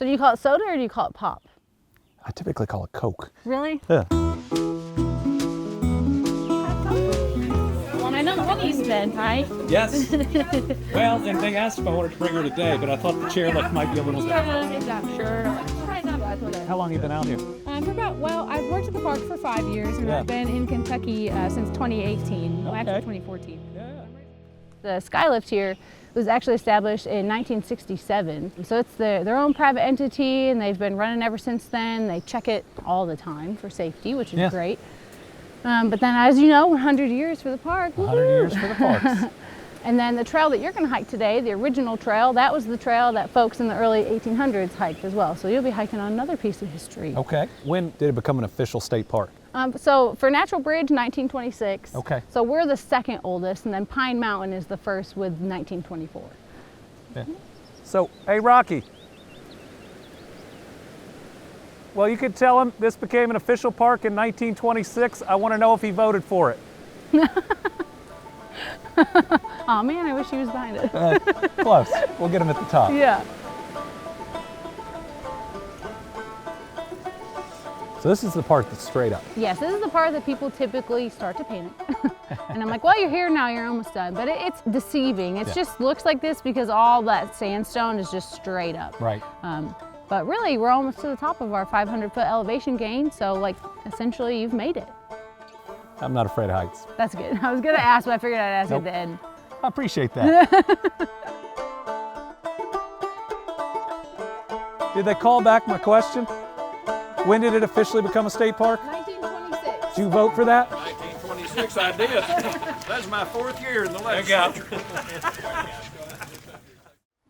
do you call it soda or do you call it pop? I typically call it Coke. Really? Yeah. Well, I know the Winnie's been, right? Yes. Well, and they asked if I wanted to bring her today, but I thought the chairlift might be a little bit. Sure. How long have you been out here? For about, well, I've worked at the park for 5 years, and I've been in Kentucky since 2018, well, actually 2014. The Skylift here was actually established in 1967. So it's their own private entity, and they've been running ever since then. They check it all the time for safety, which is great. But then, as you know, 100 years for the park. 100 years for the parks. And then the trail that you're going to hike today, the original trail, that was the trail that folks in the early 1800s hiked as well. So you'll be hiking on another piece of history. Okay. When did it become an official state park? So for Natural Bridge, 1926. Okay. So we're the second oldest, and then Pine Mountain is the first with 1924. Yeah. So, hey, Rocky. Well, you could tell him this became an official park in 1926. I want to know if he voted for it. Oh man, I wish he was behind it. Close. We'll get him at the top. Yeah. So this is the part that's straight up. Yes, this is the part that people typically start to panic. And I'm like, well, you're here now, you're almost done. But it's deceiving. It just looks like this because all that sandstone is just straight up. Right. But really, we're almost to the top of our 500-foot elevation gain. So like, essentially, you've made it. I'm not afraid of heights. That's good. I was gonna ask, but I figured I'd ask you at the end. I appreciate that. Did they call back my question? When did it officially become a state park? 1926. Did you vote for that? 1926 I did. That's my 4th year in the legislature.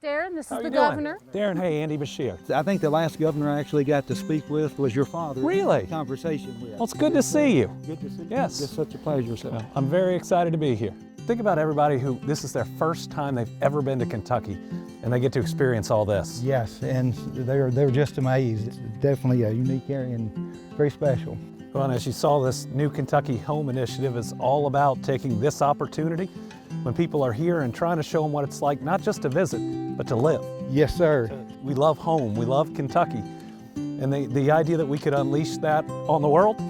Darren, this How is you the doing? governor. Darren, hey, Andy Beshear. I think the last governor I actually got to speak with was your father. Really? Conversation with. Well, it's good to see you. Good to see you. Yes. It's such a pleasure. So. I'm very excited to be here. Think about everybody who this is their first time they've ever been to Kentucky, and they get to experience all this. Yes, and they're just amazed. It's definitely a unique area and very special. Well, and as you saw, this New Kentucky Home Initiative is all about taking this opportunity when people are here and trying to show them what it's like, not just to visit, but to live. Yes, sir. We love home, we love Kentucky. And the idea that we could unleash that on the world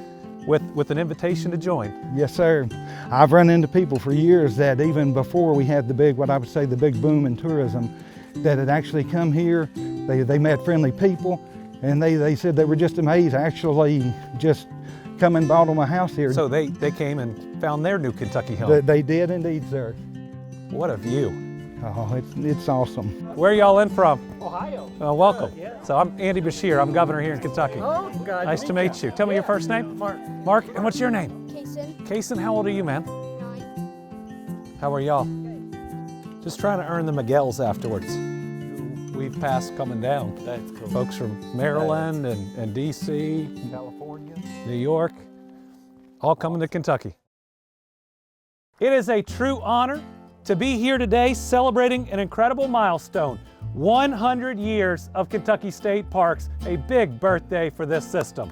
with an invitation to join. Yes, sir. I've run into people for years that even before we had the big, what I would say the big boom in tourism, that had actually come here, they met friendly people, and they said they were just amazed. Actually just come and bought them a house here. So they came and found their new Kentucky home. They did indeed, sir. What a view. Oh, it's awesome. Where are y'all in from? Ohio. Welcome. So I'm Andy Beshear. I'm governor here in Kentucky. Oh, Nice to meet you. Tell me your first name. Mark. Mark, and what's your name? Kason. Kason, how old are you, man? 9. How are y'all? Just trying to earn the Miguels afterwards. We've passed coming down. That's cool. Folks from Maryland and D.C., California. New York, all coming to Kentucky. It is a true honor to be here today celebrating an incredible milestone, 100 years of Kentucky State Parks, a big birthday for this system.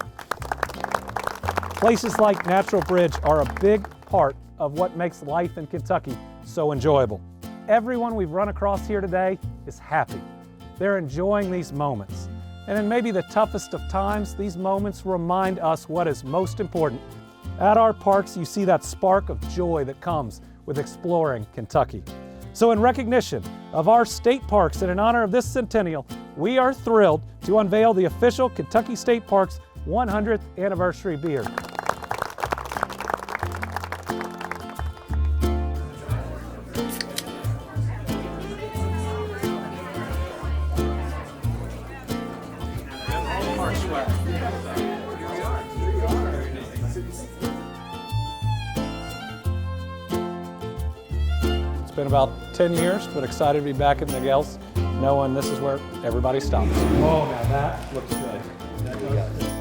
Places like Natural Bridge are a big part of what makes life in Kentucky so enjoyable. Everyone we've run across here today is happy. They're enjoying these moments. And in maybe the toughest of times, these moments remind us what is most important. At our parks, you see that spark of joy that comes with exploring Kentucky. So in recognition of our state parks and in honor of this centennial, we are thrilled to unveil the official Kentucky State Parks 100th anniversary beer. It's been about 10 years, but excited to be back at Miguel's, knowing this is where everybody stops. Oh, now that looks good. That does.